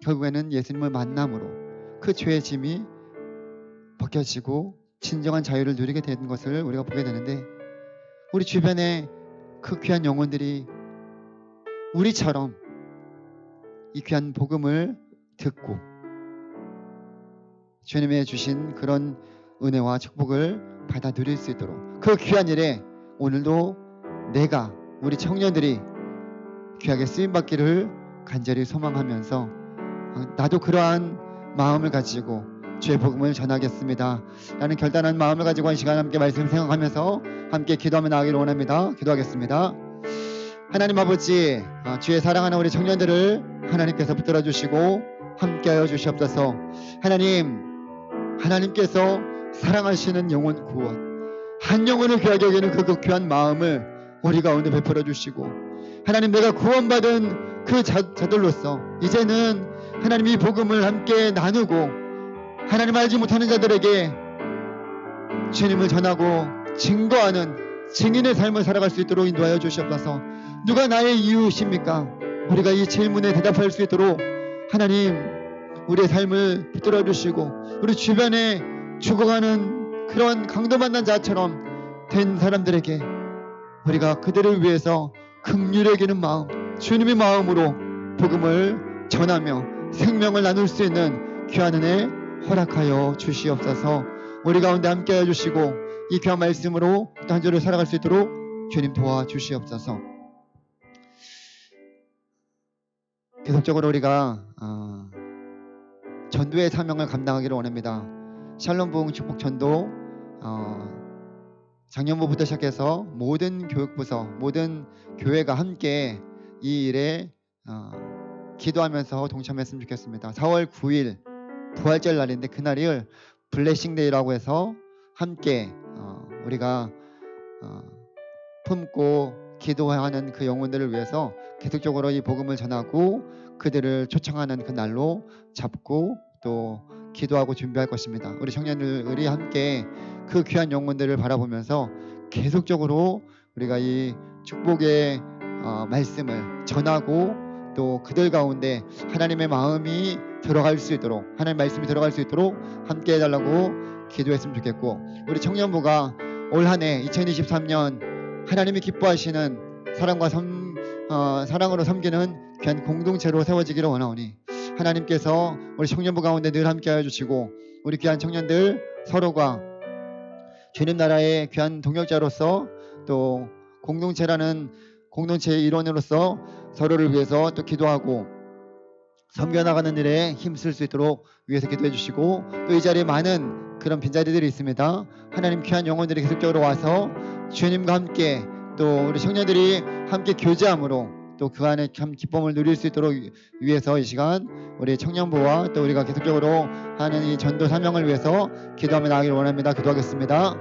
결국에는 예수님을 만남으로 그 죄의 짐이 벗겨지고 진정한 자유를 누리게 되는 것을 우리가 보게 되는데 우리 주변에 그 귀한 영혼들이 우리처럼 이 귀한 복음을 듣고 주님의 주신 그런 은혜와 축복을 받아 누릴 수 있도록 그 귀한 일에 오늘도 내가 우리 청년들이 귀하게 쓰임받기를 간절히 소망하면서 나도 그러한 마음을 가지고 주의 복음을 전하겠습니다 라는 결단한 마음을 가지고 한 시간 함께 말씀 생각하면서 함께 기도하며 나가기를 원합니다. 기도하겠습니다. 하나님 아버지, 주의 사랑하는 우리 청년들을 하나님께서 붙들어 주시고 함께하여 주시옵소서. 하나님께서 사랑하시는 영혼 구원, 한 영혼을 귀하게 여기는 그 귀한 마음을 우리 가운데 베풀어 주시고 하나님, 내가 구원받은 그 자들로서 이제는 하나님 이 복음을 함께 나누고 하나님 알지 못하는 자들에게 주님을 전하고 증거하는 증인의 삶을 살아갈 수 있도록 인도하여 주시옵소서. 누가 나의 이웃입니까? 우리가 이 질문에 대답할 수 있도록 하나님 우리의 삶을 붙들어 주시고 우리 주변에 죽어가는 그런 강도 만난 자처럼 된 사람들에게 우리가 그들을 위해서 긍휼히 여기는 마음, 주님의 마음으로 복음을 전하며 생명을 나눌 수 있는 귀한 은혜 허락하여 주시옵소서. 우리 가운데 함께해 주시고 이 귀한 말씀으로 또 한 주를 살아갈 수 있도록 주님 도와주시옵소서. 계속적으로 우리가 전도의 사명을 감당하기를 원합니다. 샬롬 부흥 축복 전도 작년부터 시작해서 모든 교육부서, 모든 교회가 함께 이 일에 기도하면서 동참했으면 좋겠습니다. 4월 9일 부활절 날인데 그날을 블레싱데이라고 해서 함께 우리가 품고 기도하는 그 영혼들을 위해서 계속적으로 이 복음을 전하고 그들을 초청하는 그 날로 잡고 또 기도하고 준비할 것입니다. 우리 청년들이 함께 그 귀한 영혼들을 바라보면서 계속적으로 우리가 이 축복의 말씀을 전하고 또 그들 가운데 하나님의 마음이 들어갈 수 있도록, 하나님의 말씀이 들어갈 수 있도록 함께 해달라고 기도했으면 좋겠고, 우리 청년부가 올 한 해 2023년 하나님이 기뻐하시는 사랑으로 섬기는 귀한 공동체로 세워지기를 원하오니 하나님께서 우리 청년부 가운데 늘 함께하여 주시고 우리 귀한 청년들 서로가 주님 나라의 귀한 동역자로서 또 공동체라는 공동체의 일원으로서 서로를 위해서 또 기도하고 섬겨나가는 일에 힘쓸 수 있도록 위해서 기도해 주시고 또 이 자리에 많은 그런 빈자리들이 있습니다. 하나님 귀한 영혼들이 계속적으로 와서 주님과 함께 또 우리 청년들이 함께 교제함으로 또 그 안에 참 기쁨을 누릴 수 있도록 위해서 이 시간 우리 청년부와 또 우리가 계속적으로 하는 이 전도 사명을 위해서 기도하며 나가기를 원합니다. 기도하겠습니다.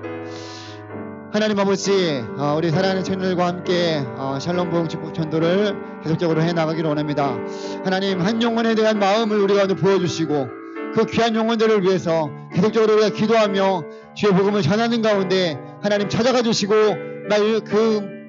하나님 아버지, 우리 사랑하는 청년들과 함께 샬롬 부흥 축복 전도를 계속적으로 해나가기를 원합니다. 하나님, 한 영혼에 대한 마음을 우리 가운데 보여주시고 그 귀한 영혼들을 위해서 계속적으로 우리가 기도하며 주의 복음을 전하는 가운데 하나님 찾아가 주시고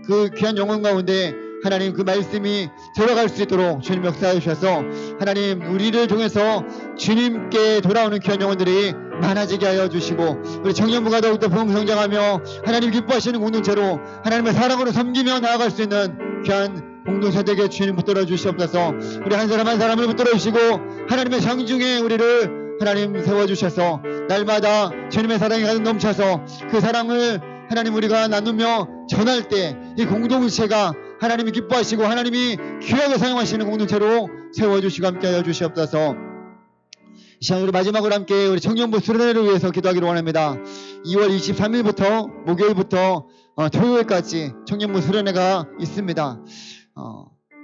그 귀한 영혼 가운데 하나님 그 말씀이 들어갈 수 있도록 주님 역사해 주셔서 하나님 우리를 통해서 주님께 돌아오는 귀한 영혼들이 많아지게 하여 주시고 우리 청년부가 더욱더 부흥성장하며 하나님 기뻐하시는 공동체로 하나님의 사랑으로 섬기며 나아갈 수 있는 귀한 공동체 되게 주님 붙들어 주시옵소서. 우리 한 사람 한 사람을 붙들어 주시고 하나님의 상중에 우리를 하나님 세워주셔서 날마다 주님의 사랑이 가득 넘쳐서 그 사랑을 하나님 우리가 나누며 전할 때 이 공동체가 하나님이 기뻐하시고 하나님이 귀하게 사용하시는 공동체로 세워주시고 함께하여 주시옵소서. 이 시간 우리 마지막으로 함께 우리 청년부 수련회를 위해서 기도하기를 원합니다. 2월 23일부터 목요일부터 토요일까지 청년부 수련회가 있습니다.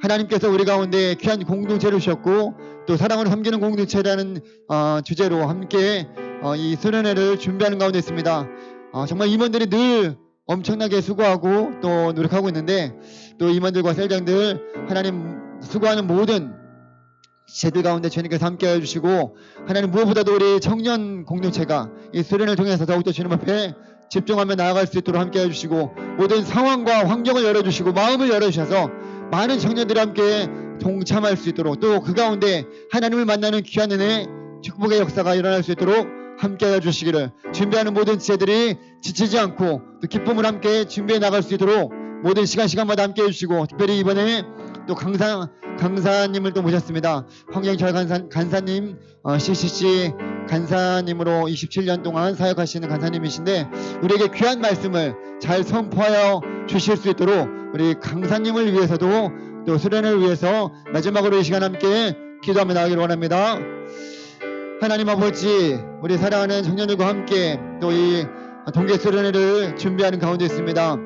하나님께서 우리 가운데 귀한 공동체를 주셨고 또 사랑으로 섬기는 공동체라는 주제로 함께 이 수련회를 준비하는 가운데 있습니다. 정말 임원들이 늘 엄청나게 수고하고 또 노력하고 있는데 또 임원들과 셀장들 하나님 수고하는 모든 제들 가운데 주님께서 함께해 주시고 하나님 무엇보다도 우리 청년 공동체가 이 수련을 통해서 더욱더 주님 앞에 집중하며 나아갈 수 있도록 함께해 주시고 모든 상황과 환경을 열어주시고 마음을 열어주셔서 많은 청년들이 함께 동참할 수 있도록 또 그 가운데 하나님을 만나는 귀한 은혜 축복의 역사가 일어날 수 있도록 함께해 주시기를 준비하는 모든 지체들이 지치지 않고 또 기쁨을 함께 준비해 나갈 수 있도록 모든 시간마다 함께해 주시고 특별히 이번에 또 강사님을 또 모셨습니다. 황경철 간사님 CCC 간사님으로 27년 동안 사역하시는 간사님이신데 우리에게 귀한 말씀을 잘 선포하여 주실 수 있도록 우리 강사님을 위해서도 또 수련을 위해서 마지막으로 이 시간 함께 기도하며 나가기를 원합니다. 하나님 아버지, 우리 사랑하는 청년들과 함께 또 이 동계 수련회를 준비하는 가운데 있습니다.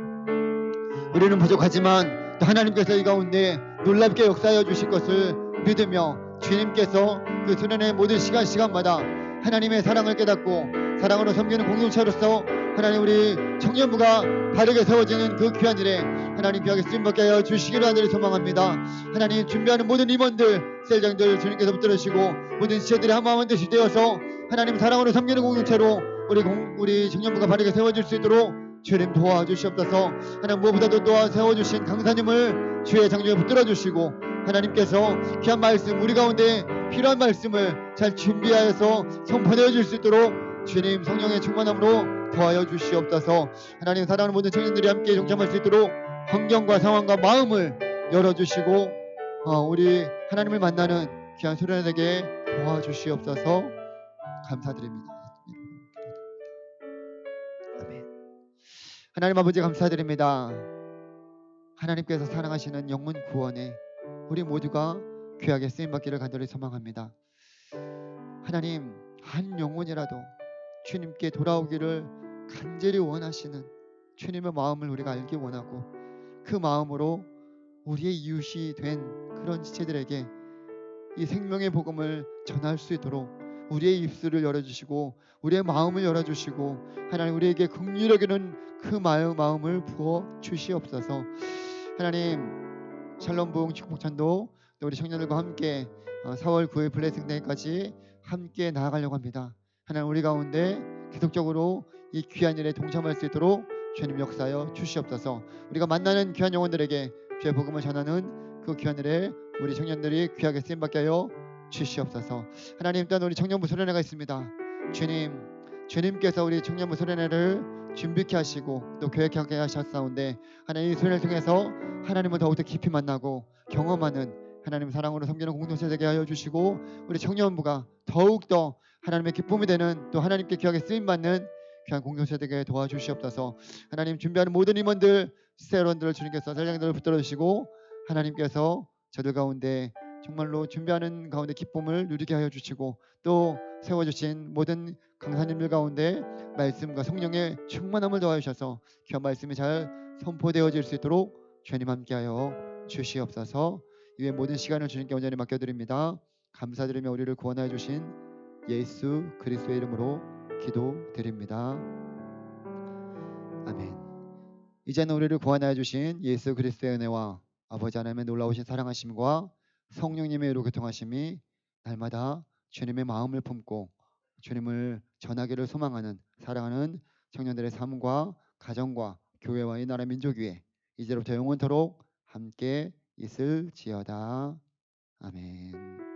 우리는 부족하지만 또 하나님께서 이 가운데 놀랍게 역사하여 주실 것을 믿으며 주님께서 그 수련회 모든 시간마다 하나님의 사랑을 깨닫고 사랑으로 섬기는 공동체로서 하나님 우리 청년부가 바르게 세워지는 그 귀한 일에 하나님 귀하게 쓰임받게 하여 주시기를 하늘을 소망합니다. 하나님 준비하는 모든 임원들, 셀장들 주님께서 붙들으시고 모든 지체들이 한마음 한뜻이 되어서 하나님 사랑으로 섬기는 공동체로 우리 청년부가 바르게 세워질 수 있도록 주님 도와주시옵소서. 하나님 무엇보다도 도와 세워주신 강사님을 주의 장중에 붙들어주시고 하나님께서 귀한 말씀 우리 가운데 필요한 말씀을 잘 준비하여서 선포되어 줄 수 있도록 주님 성령의 충만함으로 도와여 주시옵소서. 하나님 사랑하는 모든 청년들이 함께 동참할 수 있도록 환경과 상황과 마음을 열어주시고 우리 하나님을 만나는 귀한 수련회 되게 도와주시옵소서. 감사드립니다. 아멘. 하나님 아버지 감사드립니다. 하나님께서 사랑하시는 영혼 구원에 우리 모두가 귀하게 쓰임받기를 간절히 소망합니다. 하나님 한 영혼이라도 주님께 돌아오기를 간절히 원하시는 주님의 마음을 우리가 알기 원하고 그 마음으로 우리의 이웃이 된 그런 지체들에게 이 생명의 복음을 전할 수 있도록 우리의 입술을 열어주시고 우리의 마음을 열어주시고 하나님 우리에게 긍휼히 여기는 그 마음을 부어 주시옵소서. 하나님 샬롬 부흥 축복 전도 우리 청년들과 함께 4월 9일 블레싱데이까지 함께 나아가려고 합니다. 하나님 우리 가운데 계속적으로 이 귀한 일에 동참할 수 있도록 주님 역사하여 주시옵소서. 우리가 만나는 귀한 영혼들에게 주의 복음을 전하는 그 귀한 일에 우리 청년들이 귀하게 쓰임받게 하여 주시옵소서. 하나님 또한 우리 청년부 수련회가 있습니다. 주님께서 우리 청년부 수련회를 준비케 하시고 또 계획하게 하셨사온데 하나님 이 수련회를 통해서 하나님을 더욱더 깊이 만나고 경험하는 하나님 사랑으로 섬기는 공동체 되게 하여 주시고 우리 청년부가 더욱더 하나님의 기쁨이 되는 또 하나님께 귀하게 쓰임받는 귀한 공동체 되게 도와주시옵소서. 하나님 준비하는 모든 임원들 스테론들을 주님께서 셀장들을 붙들어 주시고 하나님께서 저들 가운데 정말로 준비하는 가운데 기쁨을 누리게 하여 주시고 또 세워주신 모든 강사님들 가운데 말씀과 성령의 충만함을 더하셔서 귀한 말씀이 잘 선포되어질 수 있도록 주님 함께하여 주시옵소서. 이외 모든 시간을 주님께 온전히 맡겨드립니다. 감사드리며 우리를 구원하여 주신 예수 그리스도의 이름으로 기도드립니다. 아멘. 이제는 우리를 구원하여 주신 예수 그리스도의 은혜와 아버지 하나님의 놀라우신 사랑하심과 성령님의 의로 교통하심이 날마다 주님의 마음을 품고 주님을 전하기를 소망하는 사랑하는 청년들의 삶과 가정과 교회와 이 나라 민족 위에 이제로부터 영원토록 함께 있을지어다. 아멘.